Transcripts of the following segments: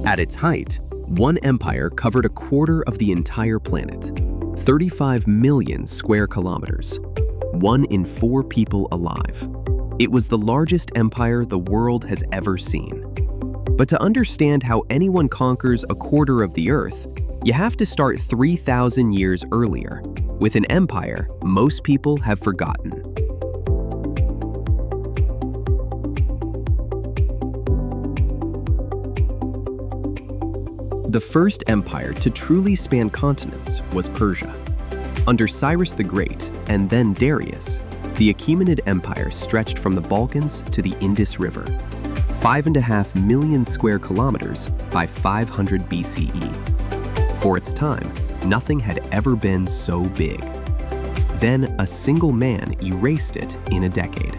At its height, one empire covered a quarter of the entire planet, 35 million square kilometers, 1 in 4 people alive. It was the largest empire the world has ever seen. But to understand how anyone conquers a quarter of the Earth, you have to start 3,000 years earlier, with an empire most people have forgotten. The first empire to truly span continents was Persia. Under Cyrus the Great and then Darius, the Achaemenid Empire stretched from the Balkans to the Indus River, 5.5 million square kilometers by 500 BCE. For its time, nothing had ever been so big. Then a single man erased it in a decade.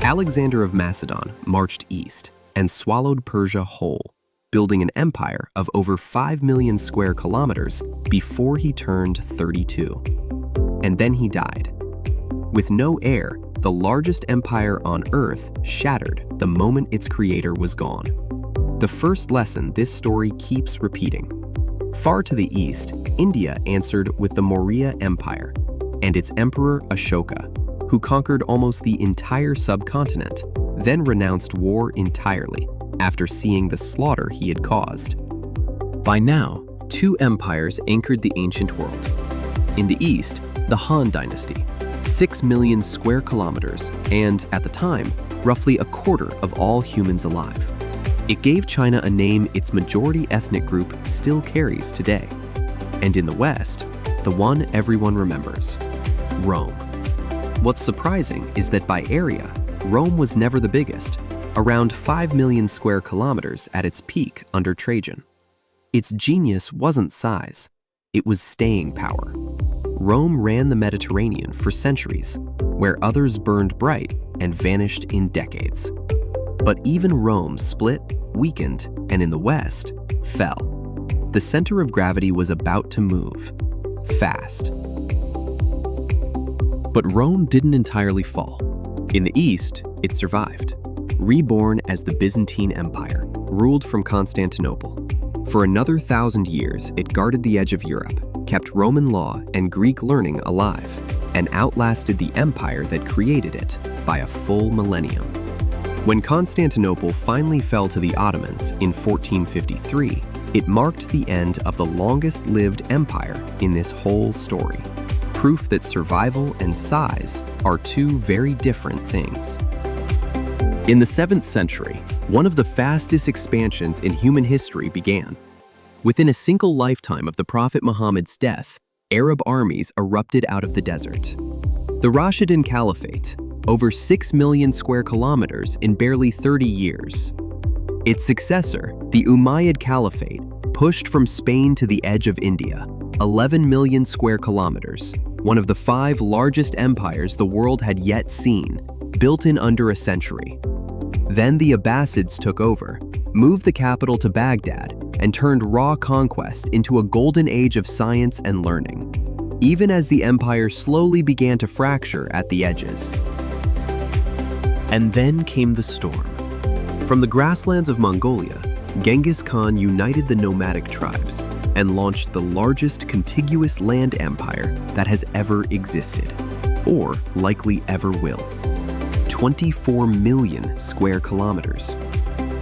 Alexander of Macedon marched east and swallowed Persia whole, building an empire of over 5 million square kilometers before he turned 32. And then he died. With no heir, the largest empire on Earth shattered the moment its creator was gone. The first lesson this story keeps repeating. Far to the east, India answered with the Maurya Empire and its emperor Ashoka, who conquered almost the entire subcontinent, then renounced war entirely after seeing the slaughter he had caused. By now, 2 empires anchored the ancient world. In the east, the Han Dynasty, 6 million square kilometers, and, at the time, roughly a quarter of all humans alive. It gave China a name its majority ethnic group still carries today. And in the West, the one everyone remembers, Rome. What's surprising is that by area, Rome was never the biggest, around 5 million square kilometers at its peak under Trajan. Its genius wasn't size, it was staying power. Rome ran the Mediterranean for centuries, where others burned bright and vanished in decades. But even Rome split, weakened, and in the West, fell. The center of gravity was about to move, fast. But Rome didn't entirely fall. In the East, it survived, reborn as the Byzantine Empire, ruled from Constantinople. For another 1,000 years, it guarded the edge of Europe, kept Roman law and Greek learning alive, and outlasted the empire that created it by a full millennium. When Constantinople finally fell to the Ottomans in 1453, it marked the end of the longest-lived empire in this whole story, proof that survival and size are 2 very different things. In the 7th century, one of the fastest expansions in human history began. Within a single lifetime of the Prophet Muhammad's death, Arab armies erupted out of the desert. The Rashidun Caliphate, over 6 million square kilometers in barely 30 years. Its successor, the Umayyad Caliphate, pushed from Spain to the edge of India, 11 million square kilometers, one of the 5 largest empires the world had yet seen, built in under a century. Then the Abbasids took over, moved the capital to Baghdad, and turned raw conquest into a golden age of science and learning, even as the empire slowly began to fracture at the edges. And then came the storm. From the grasslands of Mongolia, Genghis Khan united the nomadic tribes and launched the largest contiguous land empire that has ever existed, or likely ever will. 24 million square kilometers,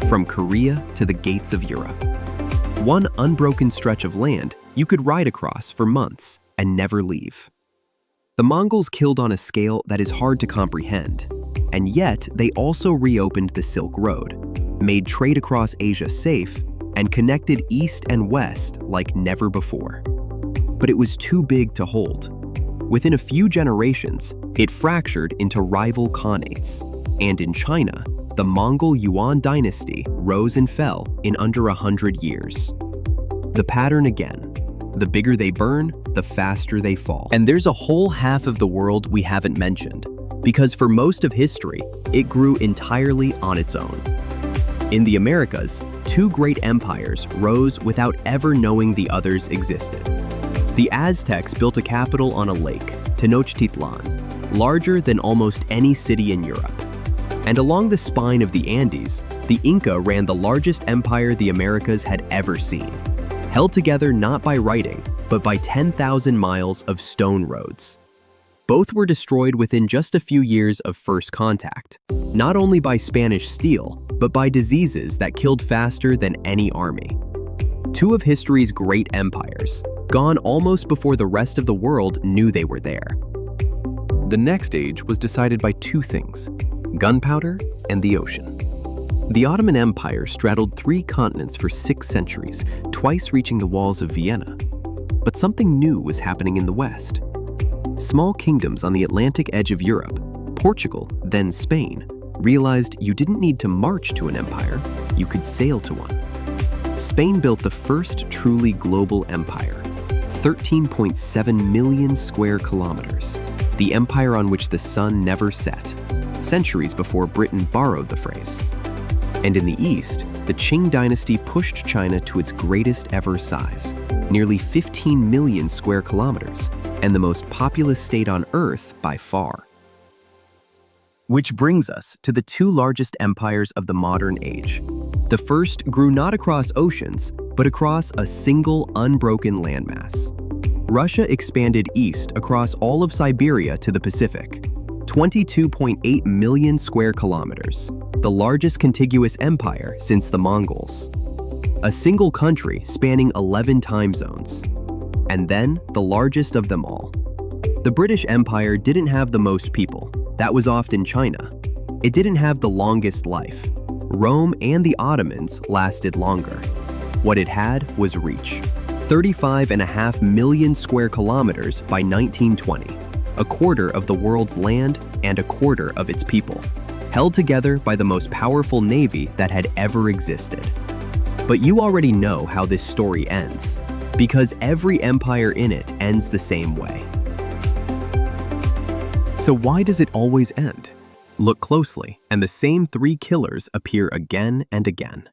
from Korea to the gates of Europe. One unbroken stretch of land you could ride across for months and never leave. The Mongols killed on a scale that is hard to comprehend, and yet they also reopened the Silk Road, made trade across Asia safe, and connected East and West like never before. But it was too big to hold. Within a few generations, it fractured into rival khanates, and in China, the Mongol Yuan dynasty rose and fell in under 100 years. The pattern again: the bigger they burn, the faster they fall. And there's a whole half of the world we haven't mentioned, because for most of history, it grew entirely on its own. In the Americas, 2 great empires rose without ever knowing the others existed. The Aztecs built a capital on a lake, Tenochtitlan, larger than almost any city in Europe. And along the spine of the Andes, the Inca ran the largest empire the Americas had ever seen, held together not by writing, but by 10,000 miles of stone roads. Both were destroyed within just a few years of first contact, not only by Spanish steel, but by diseases that killed faster than any army. Two of history's great empires, gone almost before the rest of the world knew they were there. The next age was decided by two things: gunpowder and the ocean. The Ottoman Empire straddled 3 continents for 6 centuries, twice reaching the walls of Vienna. But something new was happening in the West. Small kingdoms on the Atlantic edge of Europe, Portugal, then Spain, realized you didn't need to march to an empire, you could sail to one. Spain built the first truly global empire, 13.7 million square kilometers, the empire on which the sun never set, centuries before Britain borrowed the phrase. And in the East, the Qing dynasty pushed China to its greatest ever size, nearly 15 million square kilometers, and the most populous state on Earth by far. Which brings us to the 2 largest empires of the modern age. The first grew not across oceans, but across a single unbroken landmass. Russia expanded east across all of Siberia to the Pacific, 22.8 million square kilometers, the largest contiguous empire since the Mongols. A single country spanning 11 time zones. And then, the largest of them all. The British Empire didn't have the most people. That was often China. It didn't have the longest life. Rome and the Ottomans lasted longer. What it had was reach. 35.5 million square kilometers by 1920, a quarter of the world's land and a quarter of its people, held together by the most powerful navy that had ever existed. But you already know how this story ends, because every empire in it ends the same way. So why does it always end? Look closely, and the same 3 killers appear again and again.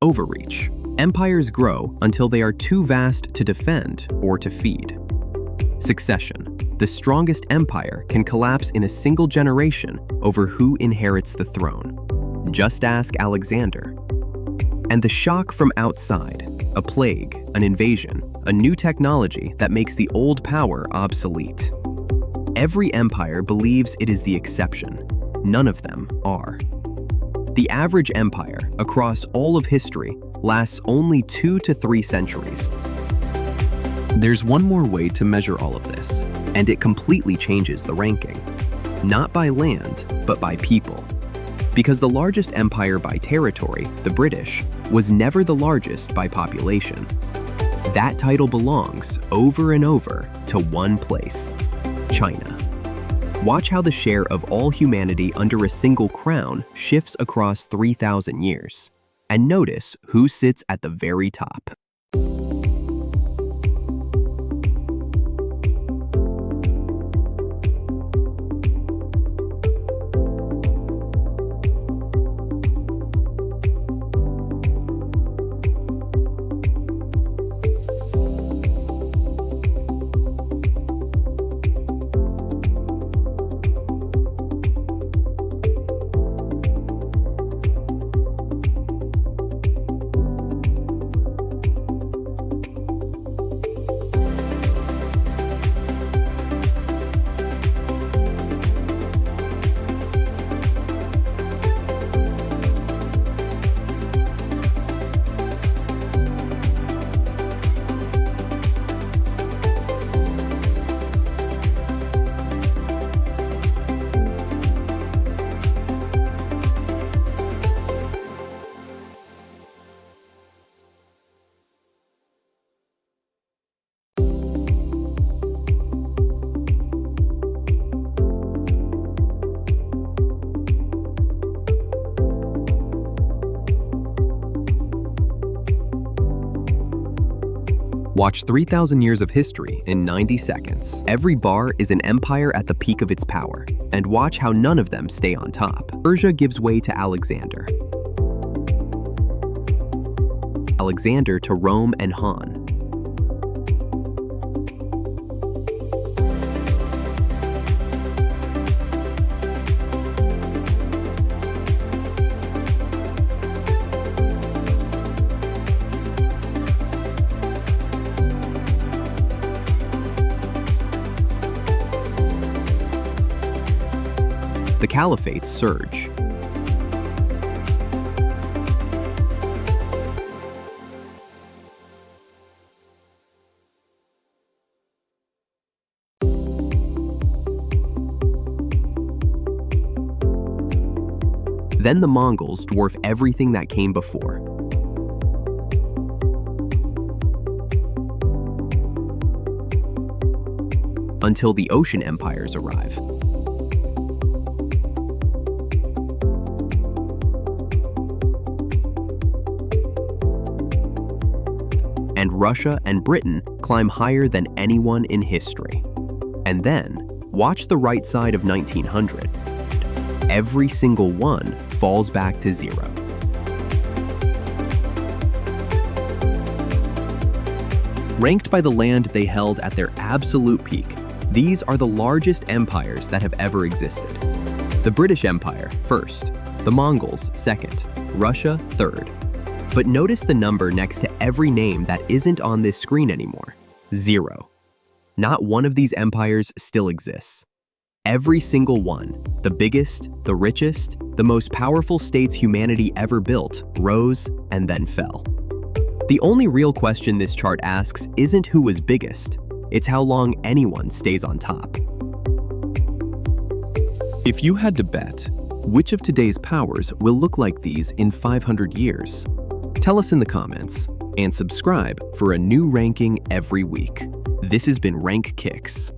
Overreach. Empires grow until they are too vast to defend or to feed. Succession. The strongest empire can collapse in a single generation over who inherits the throne. Just ask Alexander. And the shock from outside. A plague, an invasion, a new technology that makes the old power obsolete. Every empire believes it is the exception. None of them are. The average empire, across all of history, lasts only 2 to 3 centuries. There's one more way to measure all of this, and it completely changes the ranking. Not by land, but by people. Because the largest empire by territory, the British, was never the largest by population. That title belongs, over and over, to one place: China. Watch how the share of all humanity under a single crown shifts across 3,000 years. And notice who sits at the very top. Watch 3,000 years of history in 90 seconds. Every bar is an empire at the peak of its power, and watch how none of them stay on top. Persia gives way to Alexander. Alexander to Rome and Han. Caliphates surge. Then the Mongols dwarf everything that came before. Until the ocean empires arrive. And Russia and Britain climb higher than anyone in history. And then, watch the right side of 1900. Every single one falls back to zero. Ranked by the land they held at their absolute peak, these are the largest empires that have ever existed. The British Empire, first. The Mongols, second. Russia, third. But notice the number next to every name that isn't on this screen anymore. 0. Not one of these empires still exists. Every single one, the biggest, the richest, the most powerful states humanity ever built, rose and then fell. The only real question this chart asks isn't who was biggest, it's how long anyone stays on top. If you had to bet, which of today's powers will look like these in 500 years? Tell us in the comments, and subscribe for a new ranking every week. This has been Rankkix.